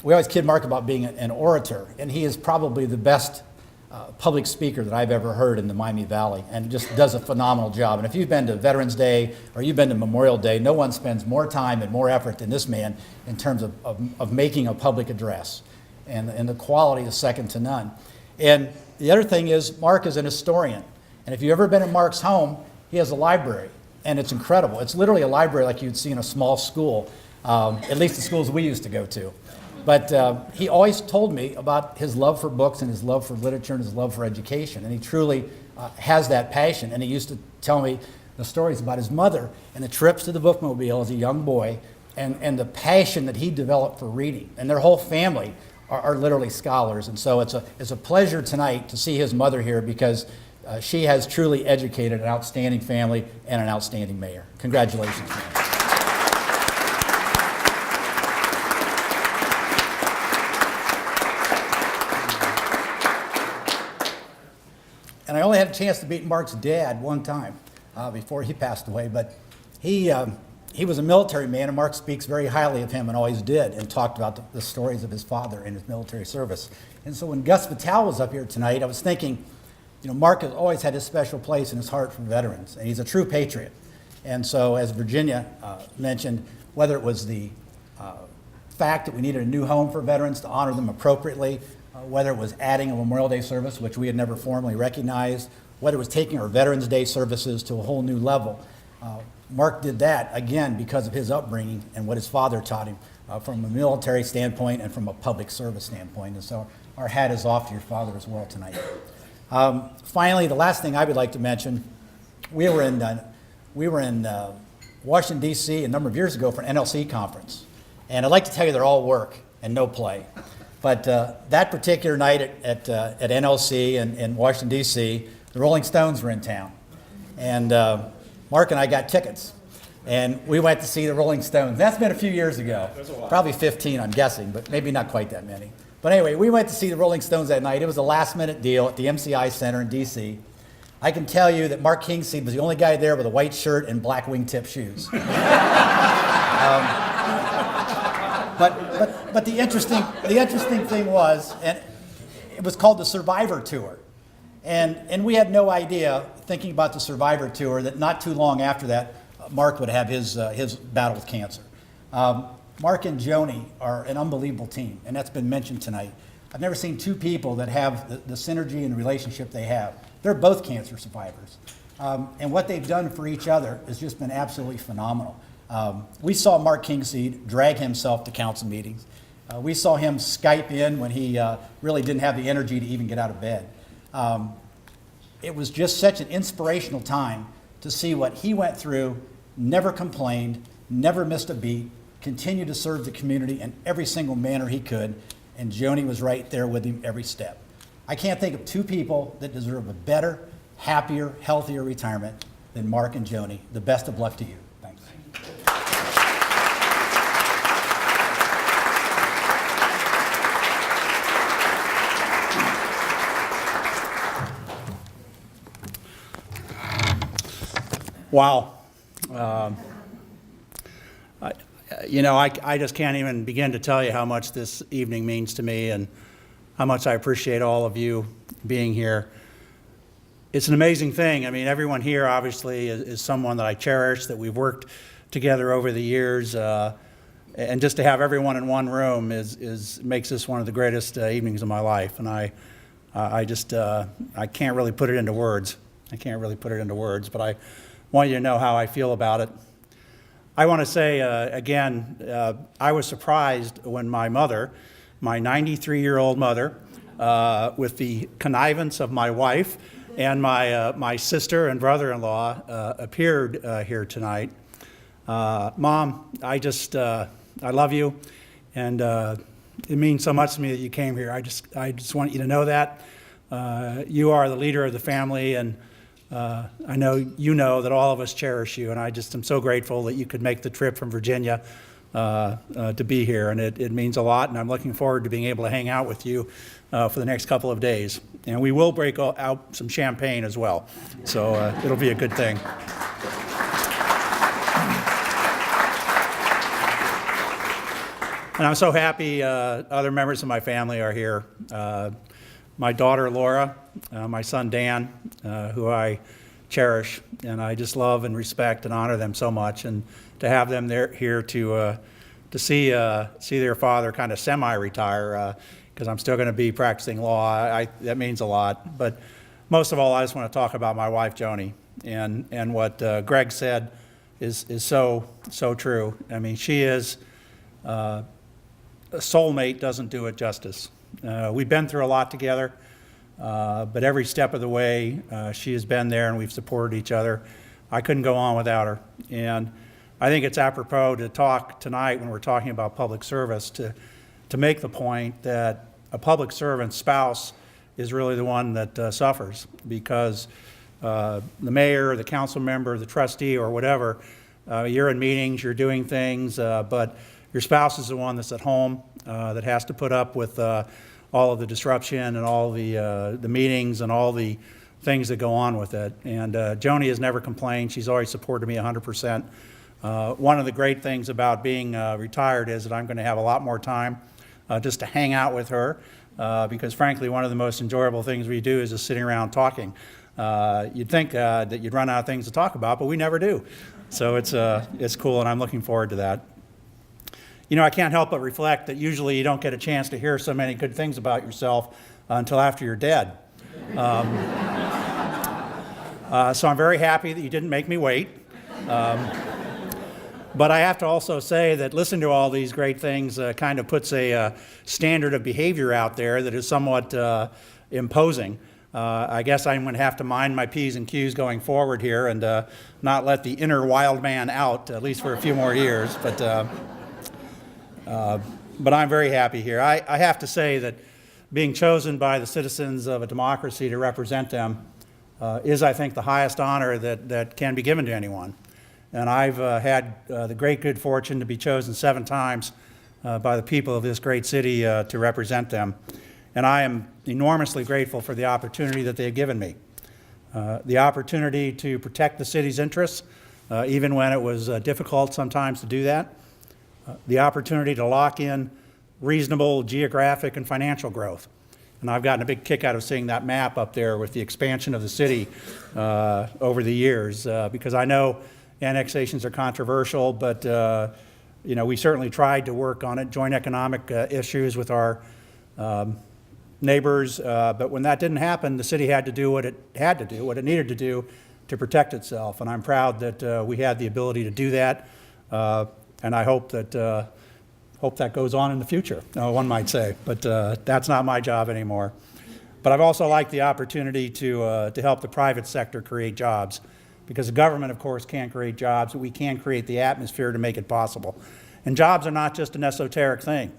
we always kid Mark about being an orator, and he is probably the best public speaker that I've ever heard in the Miami Valley, and just does a phenomenal job. And if you've been to Veterans Day or you've been to Memorial Day, no one spends more time and more effort than this man in terms of making a public address. And the quality is second to none. And the other thing is, Mark is an historian. And if you've ever been in Mark's home, he has a library. And it's incredible. It's literally a library like you'd see in a small school, at least the schools we used to go to. But he always told me about his love for books and his love for literature and his love for education. And he truly has that passion. And he used to tell me the stories about his mother and the trips to the bookmobile as a young boy, and the passion that he developed for reading. And their whole family are literally scholars. And so it's a pleasure tonight to see his mother here, because she has truly educated an outstanding family and an outstanding mayor. Congratulations, man. And I only had a chance to meet Mark's dad one time before he passed away, but he was a military man, and Mark speaks very highly of him and always did, and talked about the stories of his father and his military service. And so when Gus Vitale was up here tonight, I was thinking, Mark has always had this special place in his heart for veterans, and he's a true patriot. And so, as Virginia mentioned, whether it was the fact that we needed a new home for veterans to honor them appropriately, whether it was adding a Memorial Day service, which we had never formally recognized, whether it was taking our Veterans Day services to a whole new level, Mark did that, again, because of his upbringing and what his father taught him from a military standpoint and from a public service standpoint. And so our hat is off to your father as well tonight. Finally, the last thing I would like to mention, we were in Washington, D.C. a number of years ago for an NLC conference. And I'd like to tell you they're all work and no play. But that particular night at NLC in Washington, D.C., the Rolling Stones were in town. And Mark and I got tickets. And we went to see the Rolling Stones. That's been a few years ago. Probably 15, I'm guessing, but maybe not quite that many. But anyway, we went to see the Rolling Stones that night. It was a last-minute deal at the MCI Center in D.C. I can tell you that Mark Kingseed was the only guy there with a white shirt and black wingtip shoes. But the interesting thing was, and it was called the Survivor Tour. And we had no idea, thinking about the Survivor Tour, that not too long after that, Mark would have his battle with cancer. Mark and Joni are an unbelievable team, and that's been mentioned tonight. I've never seen two people that have the synergy and the relationship they have. They're both cancer survivors. And what they've done for each other has just been absolutely phenomenal. We saw Mark Kingseed drag himself to council meetings. We saw him Skype in when he really didn't have the energy to even get out of bed. It was just such an inspirational time to see what he went through, never complained, never missed a beat, continued to serve the community in every single manner he could, and Joni was right there with him every step. I can't think of two people that deserve a better, happier, healthier retirement than Mark and Joni. The best of luck to you. Thanks. Wow. I just can't even begin to tell you how much this evening means to me and how much I appreciate all of you being here. It's an amazing thing. I mean, everyone here obviously is someone that I cherish, that we've worked together over the years. And just to have everyone in one room makes this one of the greatest evenings of my life. And I can't really put it into words. But I want you to know how I feel about it. I want to say, again, I was surprised when my mother, my 93-year-old mother, with the connivance of my wife and my sister and brother-in-law, appeared here tonight. Mom, I love you, and it means so much to me that you came here. I just want you to know that. You are the leader of the family, and I know you know that all of us cherish you, and I just am so grateful that you could make the trip from Virginia to be here, and it means a lot, and I'm looking forward to being able to hang out with you for the next couple of days. And we will break out some champagne as well, so it'll be a good thing. And I'm so happy other members of my family are here. my daughter Laura, my son Dan, who I cherish, and I just love and respect and honor them so much, and to have them there here to see their father kind of semi-retire, because I'm still going to be practicing law. That means a lot. But most of all, I just want to talk about my wife Joni, and what Greg said is so true. I mean, she is a soulmate. Doesn't do it justice. We've been through a lot together. But every step of the way, she has been there and we've supported each other. I couldn't go on without her. And I think it's apropos to talk tonight when we're talking about public service to make the point that a public servant's spouse is really the one that suffers, because the mayor, the council member, the trustee, or whatever, you're in meetings, you're doing things, but your spouse is the one that's at home, that has to put up with all of the disruption and all the meetings and all the things that go on with it. And Joni has never complained. She's always supported me 100%. One of the great things about being retired is that I'm going to have a lot more time just to hang out with her, because frankly, one of the most enjoyable things we do is just sitting around talking. You'd think that you'd run out of things to talk about, but we never do. So it's cool, and I'm looking forward to that. You know, I can't help but reflect that usually you don't get a chance to hear so many good things about yourself until after you're dead. So I'm very happy that you didn't make me wait. But I have to also say that listening to all these great things kind of puts a standard of behavior out there that is somewhat imposing. I guess I'm going to have to mind my P's and Q's going forward here and not let the inner wild man out, at least for a few more years. But I'm very happy here. I have to say that being chosen by the citizens of a democracy to represent them is, I think, the highest honor that can be given to anyone. And I've had the great good fortune to be chosen 7 times by the people of this great city to represent them. And I am enormously grateful for the opportunity that they've given me. The opportunity to protect the city's interests, even when it was difficult sometimes to do that. The opportunity to lock in reasonable geographic and financial growth. And I've gotten a big kick out of seeing that map up there with the expansion of the city over the years, because I know annexations are controversial, but you know, we certainly tried to work on it, joint economic issues with our neighbors, but when that didn't happen, the city had to do what it had to do, what it needed to do to protect itself. And I'm proud that we had the ability to do that. And I hope that goes on in the future, one might say. But that's not my job anymore. But I've also liked the opportunity to help the private sector create jobs, because the government, of course, can't create jobs, but we can create the atmosphere to make it possible. And jobs are not just an esoteric thing.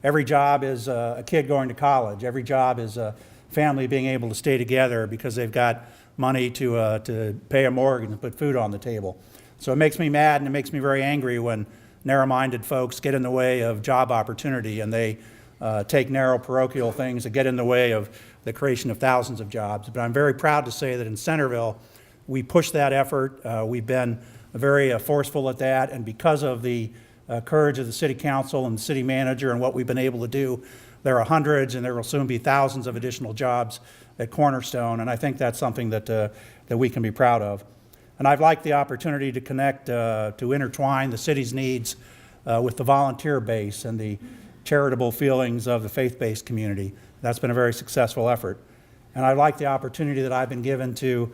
Every job is a kid going to college. Every job is a family being able to stay together because they've got money to pay a mortgage and put food on the table. So it makes me mad and it makes me very angry when narrow-minded folks get in the way of job opportunity, and they take narrow parochial things that get in the way of the creation of thousands of jobs. But I'm very proud to say that in Centerville, we push that effort. We've been very forceful at that, and because of the courage of the city council and the city manager and what we've been able to do, there are hundreds and there will soon be thousands of additional jobs at Cornerstone, and I think that's something that we can be proud of. And I've liked the opportunity to connect, to intertwine the city's needs with the volunteer base and the charitable feelings of the faith-based community. That's been a very successful effort. And I like the opportunity that I've been given to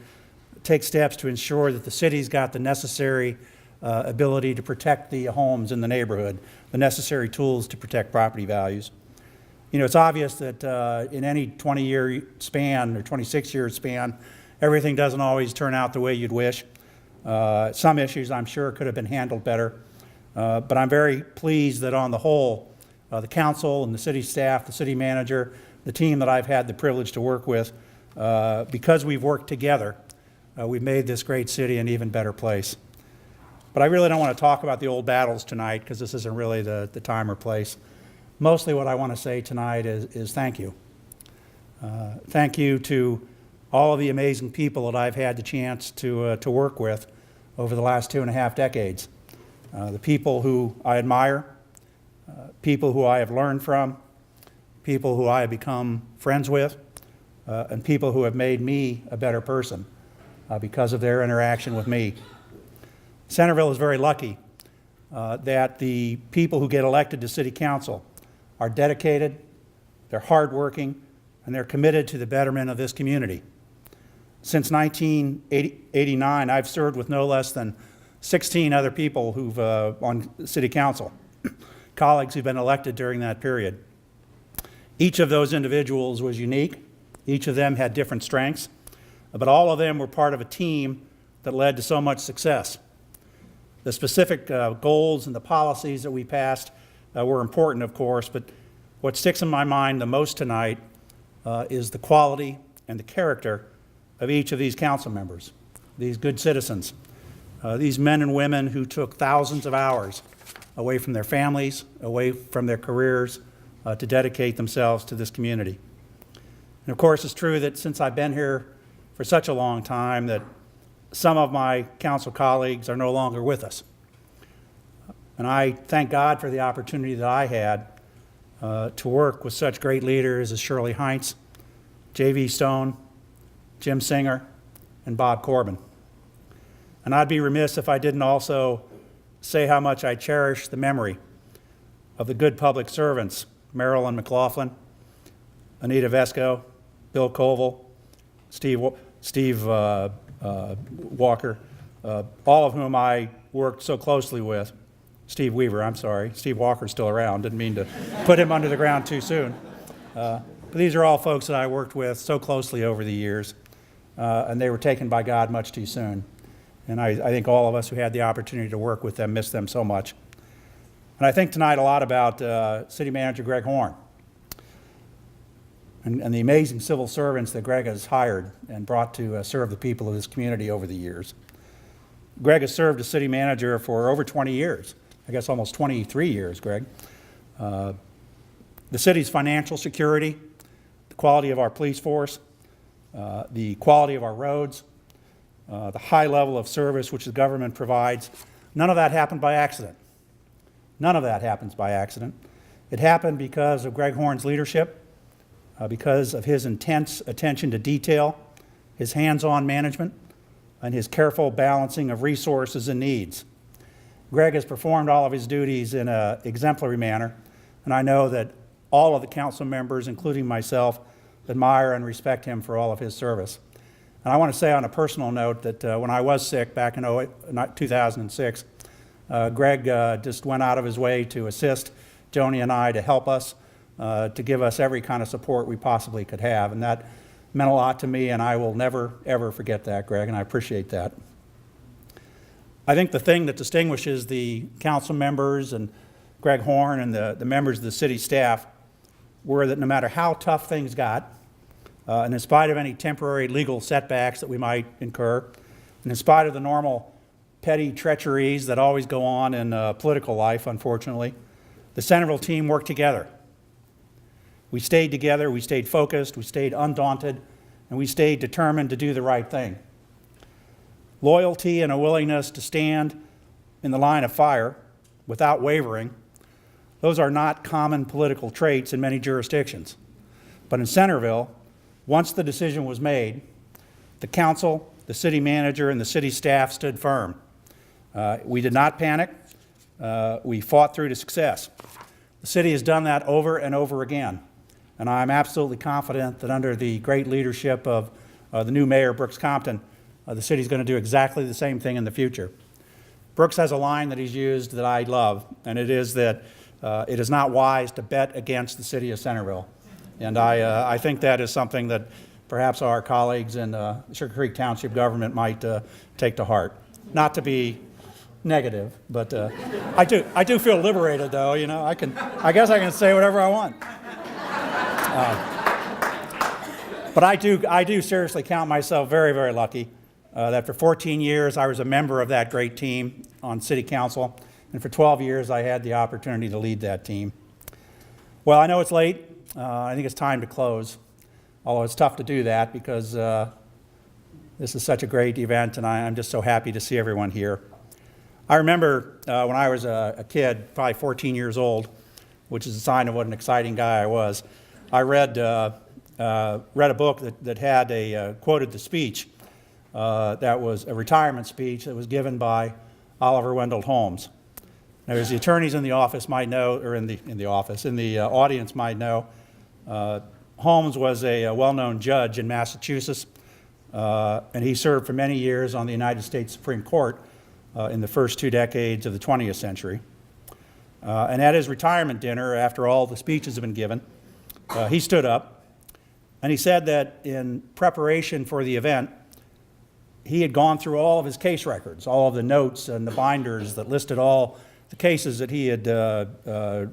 take steps to ensure that the city's got the necessary ability to protect the homes in the neighborhood, the necessary tools to protect property values. You know, it's obvious that in any 20-year span or 26-year span, everything doesn't always turn out the way you'd wish. Some issues, I'm sure, could have been handled better. But I'm very pleased that on the whole, the council and the city staff, the city manager, the team that I've had the privilege to work with, because we've worked together, we've made this great city an even better place. But I really don't want to talk about the old battles tonight, because this isn't really the time or place. Mostly what I want to say tonight is thank you. Thank you to all of the amazing people that I've had the chance to work with over the last 2.5 decades. The people who I admire, people who I have learned from, people who I have become friends with, and people who have made me a better person because of their interaction with me. Centerville is very lucky that the people who get elected to City Council are dedicated, they're hardworking, and they're committed to the betterment of this community. Since 1989, I've served with no less than 16 other people who've on City Council, colleagues who've been elected during that period. Each of those individuals was unique. Each of them had different strengths, but all of them were part of a team that led to so much success. The specific goals and the policies that we passed were important, of course, but what sticks in my mind the most tonight is the quality and the character of each of these council members, these good citizens, these men and women who took thousands of hours away from their families, away from their careers, to dedicate themselves to this community. And of course, it's true that since I've been here for such a long time that some of my council colleagues are no longer with us. And I thank God for the opportunity that I had to work with such great leaders as Shirley Heinz, J.V. Stone, Jim Singer, and Bob Corbin. And I'd be remiss if I didn't also say how much I cherish the memory of the good public servants, Marilyn McLaughlin, Anita Vesco, Bill Koval, Steve Walker, all of whom I worked so closely with. Steve Weaver, I'm sorry. Steve Walker's still around. Didn't mean to put him under the ground too soon. But these are all folks that I worked with so closely over the years, and they were taken by God much too soon. And I think all of us who had the opportunity to work with them miss them so much. And I think tonight a lot about City Manager Greg Horn and the amazing civil servants that Greg has hired and brought to serve the people of this community over the years. Greg has served as city manager for over 20 years, I guess almost 23 years, Greg. The city's financial security, the quality of our police force, the quality of our roads, the high level of service which the government provides, none of that happened by accident. None of that happens by accident. It happened because of Greg Horn's leadership, because of his intense attention to detail, his hands-on management, and his careful balancing of resources and needs. Greg has performed all of his duties in an exemplary manner, and I know that all of the council members, including myself, admire and respect him for all of his service. And I want to say on a personal note that when I was sick back in 2006, Greg just went out of his way to assist Joni and I, to help us, to give us every kind of support we possibly could have. And that meant a lot to me, and I will never, ever forget that, Greg, and I appreciate that. I think the thing that distinguishes the council members and Greg Horn and the members of the city staff were that no matter how tough things got, and in spite of any temporary legal setbacks that we might incur, and in spite of the normal petty treacheries that always go on in political life, unfortunately, the Centerville team worked together. We stayed together, we stayed focused, we stayed undaunted, and we stayed determined to do the right thing. Loyalty and a willingness to stand in the line of fire without wavering, those are not common political traits in many jurisdictions. But in Centerville, once the decision was made, the council, the city manager, and the city staff stood firm. We did not panic. We fought through to success. The city has done that over and over again. And I'm absolutely confident that under the great leadership of the new mayor, Brooks Compton, the city's going to do exactly the same thing in the future. Brooks has a line that he's used that I love, and it is that it is not wise to bet against the city of Centerville. And I think that is something that perhaps our colleagues in Sugar Creek Township government might take to heart. Not to be negative, but I do feel liberated, though. You know, I guess I can say whatever I want. But I do seriously count myself very, very lucky that for 14 years I was a member of that great team on City Council, and for 12 years I had the opportunity to lead that team. Well, I know it's late. I think it's time to close, although it's tough to do that because this is such a great event, and I'm just so happy to see everyone here. I remember when I was a kid, probably 14 years old, which is a sign of what an exciting guy I was, I read read a book that had quoted the speech that was a retirement speech that was given by Oliver Wendell Holmes. Now, as the attorneys in the office might know, or in the audience might know, Holmes was a well-known judge in Massachusetts, and he served for many years on the United States Supreme Court in the first 2 decades of the 20th century. And at his retirement dinner, after all the speeches had been given, he stood up and he said that in preparation for the event, he had gone through all of his case records, all of the notes and the binders that listed all the cases that he had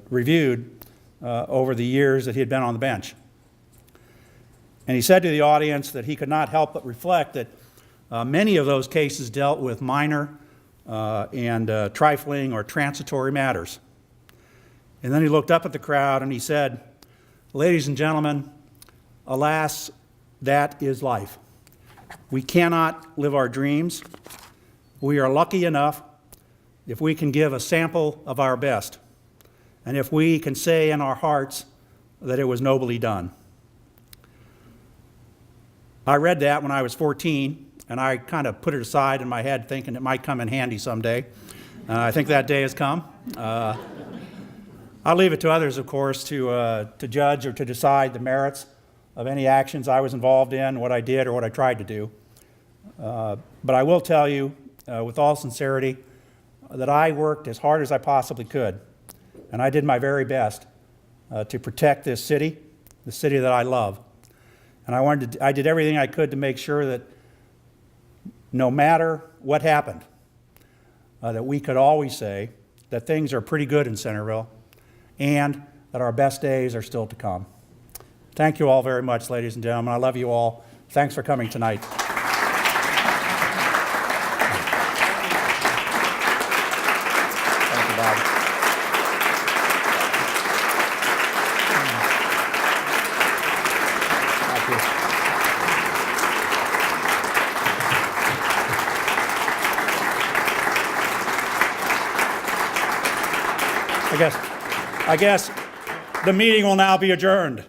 reviewed over the years that he had been on the bench. And he said to the audience that he could not help but reflect that many of those cases dealt with minor and trifling or transitory matters. And then he looked up at the crowd and he said, "Ladies and gentlemen, alas, that is life. We cannot live our dreams. We are lucky enough if we can give a sample of our best, and if we can say in our hearts that it was nobly done." I read that when I was 14, and I kind of put it aside in my head thinking it might come in handy someday. I think that day has come. I'll leave it to others, of course, to judge or to decide the merits of any actions I was involved in, what I did or what I tried to do. But I will tell you with all sincerity that I worked as hard as I possibly could, and I did my very best to protect this city, the city that I love. And I did everything I could to make sure that no matter what happened, that we could always say that things are pretty good in Centerville and that our best days are still to come. Thank you all very much, ladies and gentlemen. I love you all. Thanks for coming tonight. Thank you, Bob. Thank you. I guess the meeting will now be adjourned.